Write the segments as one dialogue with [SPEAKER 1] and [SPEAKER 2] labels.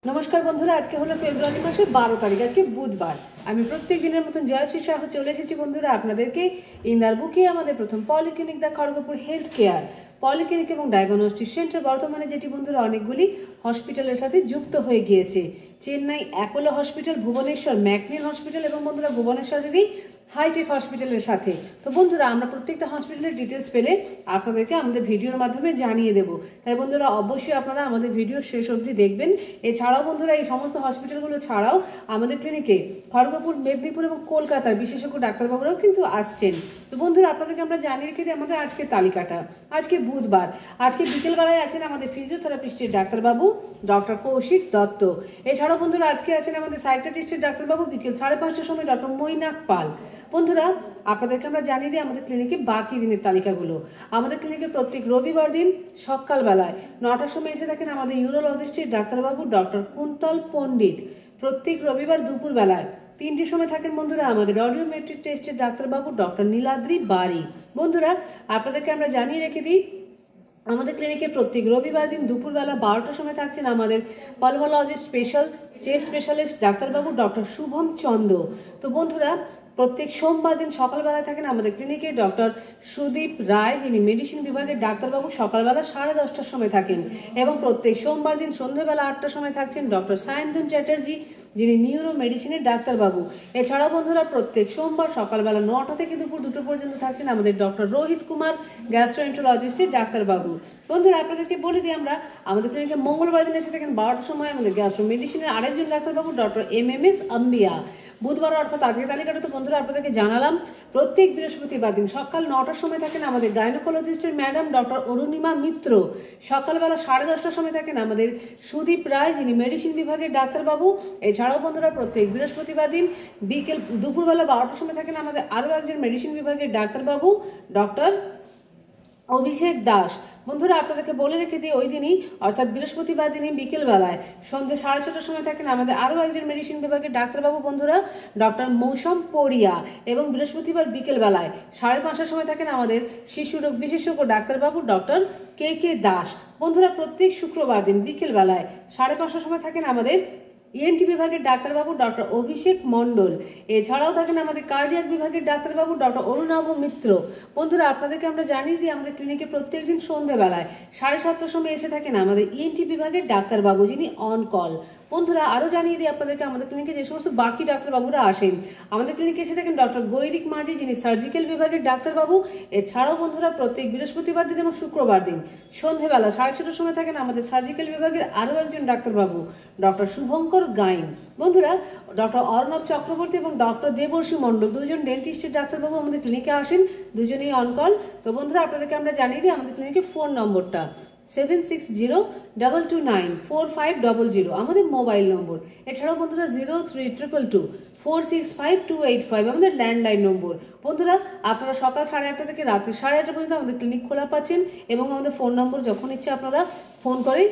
[SPEAKER 1] নমস্কার বন্ধুরা, আজকে হলো ফেব্রুয়ারি মাসের 12 তারিখ। আজকে বুধবার। আমি প্রত্যেক দিনের মতন জয়শ্রী সাহ চলে এসেছি বন্ধুরা আপনাদেরকে ইন্দার বুকে আমাদের প্রথম polyclinic the Kharagpur health care polyclinic এবং ডায়াগনস্টিক সেন্টার, বর্তমানে যেটি বন্ধুরা অনেকগুলি হসপিটালের সাথে যুক্ত হয়ে গিয়েছে। Chennai Apollo hospital, Bhubaneswar McNeil hospital এবং বন্ধুরা ভুবনেশ্বরেরই হাইটেক হসপিটালের সাথে। তো বন্ধুরা আমরা প্রত্যেকটা হসপিটালের ডিটেলস পেলে আপনাদেরকে আমাদের ভিডিওর মাধ্যমে জানিয়ে দেবো। তাই বন্ধুরা অবশ্যই আপনারা আমাদের ভিডিও শেষ অবধি দেখবেন। এছাড়াও বন্ধুরা এই সমস্ত হসপিটালগুলো ছাড়াও আমাদের ক্লিনিকে খড়গপুর, মেদিনীপুর এবং কলকাতার বিশেষজ্ঞ ডাক্তারবাবুরাও কিন্তু আসছেন। তো বন্ধুরা আপনাদেরকে আমরা জানিয়ে রেখে দিই আমাদের আজকের তালিকাটা। আজকে বুধবার, আজকে বিকেলবেলায় আছেন আমাদের ফিজিওথেরাপিস্টের ডাক্তারবাবু ডক্টর কৌশিক দত্ত। এছাড়াও বন্ধুরা আজকে আছেন আমাদের সাইকিয়াট্রিস্টের ডাক্তারবাবু বিকেল 5:30টার সময় ডক্টর মৈনাক পাল। বন্ধুরা আপনাদেরকে আমরা জানিয়ে দিই আমাদের ক্লিনিকে বাকি দিনের তালিকাগুলো। আমাদের ক্লিনিকে প্রত্যেক রবিবার দিন সকালবেলায় 9টার সময় এসে থাকেন আমাদের ইউরোলজিস্টের ডাক্তারবাবু ডক্টর কুন্তল পণ্ডিত। প্রত্যেক রবিবার দুপুরবেলায় 3টের সময় থাকেন বন্ধুরা আমাদের অডিওমেট্রিক টেস্টের ডাক্তারবাবু ডক্টর নীলাদ্রি বাড়ি। বন্ধুরা আপনাদেরকে আমরা জানিয়ে রেখে দিই আমাদের ক্লিনিকে প্রত্যেক রবিবার দিন দুপুরবেলা 12টার সময় থাকছেন আমাদের পালমোলজিস্ট স্পেশাল চেস্ট স্পেশালিস্ট ডাক্তারবাবু ডক্টর শুভম চন্দ। তো বন্ধুরা প্রত্যেক সোমবার দিন সকালবেলায় থাকেন আমাদের ক্লিনিকে ডক্টর সুদীপ রায়, যিনি মেডিসিন বিভাগের ডাক্তারবাবু, সকালবেলা 10:30টার সময় থাকেন। এবং প্রত্যেক সোমবার দিন সন্ধ্যেবেলা 8টার সময় থাকছেন ডক্টর সায়ন্তন চ্যাটার্জি, যিনি নিউরো মেডিসিনের ডাক্তারবাবু। এছাড়াও বন্ধুরা প্রত্যেক সোমবার সকালবেলা 9টা থেকে দুপুর 2টো পর্যন্ত থাকছেন আমাদের ডক্টর রোহিত কুমার, গ্যাস্ট্রোএন্টারোলজিস্টের ডাক্তারবাবু। বন্ধুরা আপনাদেরকে বলে দিই আমরা আমাদের ক্লিনিকে মঙ্গলবার দিন এসে থাকেন 12টার সময় আমাদের গ্যাস্ট্রো মেডিসিনের আরেকজন ডাক্তারবাবু ডক্টর MMS আম্বিয়া। বুধবার অর্থাৎ আজকের তালিকাটা তো বন্ধুরা আপনাদেরকে জানালাম। প্রত্যেক বৃহস্পতিবার দিন সকাল 9টার সময় থাকেন আমাদের গাইনোকোলজিস্টের ম্যাডাম ডক্টর অরুণিমা মিত্র। সকালবেলা 10:30টার সময় থাকেন আমাদের সুদীপ রায়, যিনি মেডিসিন বিভাগের ডাক্তারবাবু। এছাড়াও বন্ধুরা প্রত্যেক বৃহস্পতিবার দিন দুপুরবেলা 12টার সময় থাকেন আমাদের আরও একজন মেডিসিন বিভাগের ডাক্তারবাবু ডক্টর অভিষেক দাস। বন্ধুরা আপনাদেরকে বলে রেখে দিই ওই দিনই অর্থাৎ বৃহস্পতিবার দিনই বিকেলবেলায় সন্ধ্যে 6:30টার সময় থাকেন আমাদের আরও একজন মেডিসিন বিভাগের ডাক্তারবাবু বন্ধুরা ডক্টর মৌসম পড়িয়া। এবং বৃহস্পতিবার বিকেলবেলায় 5:30টার সময় থাকেন আমাদের শিশু রোগ বিশেষজ্ঞ ডাক্তারবাবু ডক্টর KK দাস। বন্ধুরা প্রত্যেক শুক্রবার দিন বিকেলবেলায় 5:30টার সময় থাকেন আমাদের ENT বিভাগের ডাক্তারবাবু ডক্টর অভিষেক মণ্ডল। এছাড়াও থাকেন আমাদের কার্ডিয়াক বিভাগের ডাক্তারবাবু ডক্টর অরুণাভ মিত্র। বন্ধুরা আপনাদেরকে আমরা জানিয়ে দিই আমাদের ক্লিনিকে প্রত্যেকদিন সন্ধ্যেবেলায় 7:30টার সময় এসে থাকেন আমাদের ENT বিভাগের ডাক্তারবাবু, যিনি অন কল। বন্ধুরা আরও জানিয়ে দিই আপনাদেরকে আমাদের ক্লিনিকে যে সমস্ত বাকি ডাক্তারবাবুরা আসেন। আমাদের ক্লিনিকে এসে থাকেন ডক্টর গৈরিক মাঝি, যিনি সার্জিক্যাল বিভাগের ডাক্তারবাবু। এছাড়াও বন্ধুরা প্রত্যেক বৃহস্পতিবার দিন এবং শুক্রবার দিন সন্ধ্যেবেলা 6:30টার সময় থাকেন আমাদের সার্জিক্যাল বিভাগের আরও একজন ডাক্তারবাবু ডক্টর শুভঙ্কর গাইন। বন্ধুরা ডক্টর অর্ণব চক্রবর্তী এবং ডক্টর দেবর্ষী মণ্ডল, দুজন ডেন্টিস্টের ডাক্তারবাবু আমাদের ক্লিনিকে আসেন, দুজনেই অন কল। তো বন্ধুরা আপনাদেরকে আমরা জানিয়ে দিই আমাদের ক্লিনিকের ফোন নম্বরটা 7602294500 আমাদের মোবাইল নম্বর। এছাড়াও বন্ধুরা 03222465 আমাদের ল্যান্ডলাইন নম্বর। বন্ধুরা আপনারা সকাল 8:30 থেকে রাত্রি 8:30 পর্যন্ত আমাদের ক্লিনিক খোলা পাচ্ছেন এবং আমাদের ফোন নম্বর যখন ইচ্ছে আপনারা ফোন করে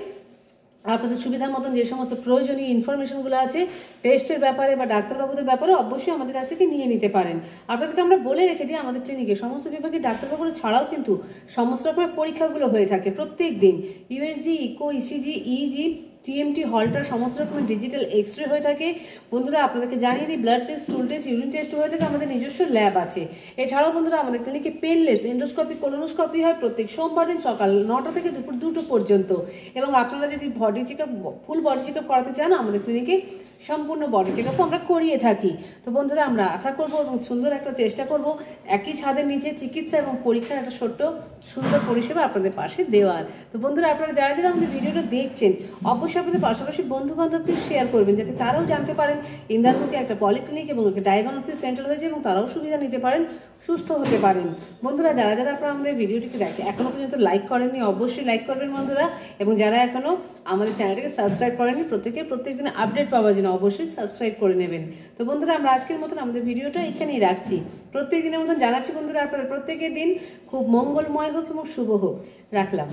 [SPEAKER 1] আপনাদের সুবিধার মতন যে সমস্ত প্রয়োজনীয় ইনফরমেশনগুলো আছে টেস্টের ব্যাপারে বা ডাক্তারবাবুদের ব্যাপারে অবশ্যই আমাদের কাছ থেকে নিয়ে নিতে পারেন। আপনাদেরকে আমরা বলে রেখে দিই আমাদের ক্লিনিকে সমস্ত বিভাগের ডাক্তারবাবুরা ছাড়াও কিন্তু সমস্ত রকমের পরীক্ষাগুলো হয়ে থাকে প্রত্যেক দিন। USG, echo, ECG, EEG, TMT, Holter সমস্ত রকমের ডিজিটাল এক্সরে হয়ে থাকে। বন্ধুরা আপনাদেরকে জানিয়ে দিই blood test, স্টুল test, urine test হয়ে থাকে, আমাদের নিজস্ব ল্যাব আছে। এছাড়াও বন্ধুরা আমাদের ক্লিনিকে পেনলেস এন্ডোস্কপি, কোলোনোস্কপি হয় প্রত্যেক সোমবার দিন সকাল 9টা থেকে দুপুর 2টো পর্যন্ত। এবং আপনারা যদি body checkup, full body checkup করাতে চান আমাদের ক্লিনিকে সম্পূর্ণ বডি চেকআপ আমরা করিয়ে থাকি। তো বন্ধুরা আমরা আশা করবো এবং সুন্দর একটা চেষ্টা করব একই ছাদের নিচে চিকিৎসা এবং পরীক্ষার একটা ছোট্ট সুন্দর পরিষেবা আপনাদের পাশে দেওয়ার। তো বন্ধুরা আপনারা যারা যারা আমাদের ভিডিওটা দেখছেন অবশ্যই আপনাদের পাশাপাশি বন্ধু বান্ধবকে শেয়ার করবেন, যাতে তারাও জানতে পারেন ইন্দার বুকে একটা পলিক্লিনিক এবং একটা ডায়াগনোসিস সেন্টার হয়েছে এবং তারাও সুবিধা নিতে পারেন, সুস্থ হতে পারেন। বন্ধুরা যারা যারা আপনারা আমাদের ভিডিওটিকে দেখে এখনো পর্যন্ত লাইক করেননি অবশ্যই লাইক করবেন বন্ধুরা। এবং যারা এখনো আমাদের চ্যানেলটিকে সাবস্ক্রাইব করেননি প্রত্যেকদিন আপডেট পাওয়ার জন্য অবশ্যই সাবস্ক্রাইব করে নেবেন। তো বন্ধুরা আমরা আজকের মতন আমাদের ভিডিওটা এখানেই রাখছি। প্রত্যেক দিনের মতন জানাচ্ছি বন্ধুরা আপনাদের প্রত্যেকের দিন খুব মঙ্গলময় হোক এবং শুভ হোক। রাখলাম।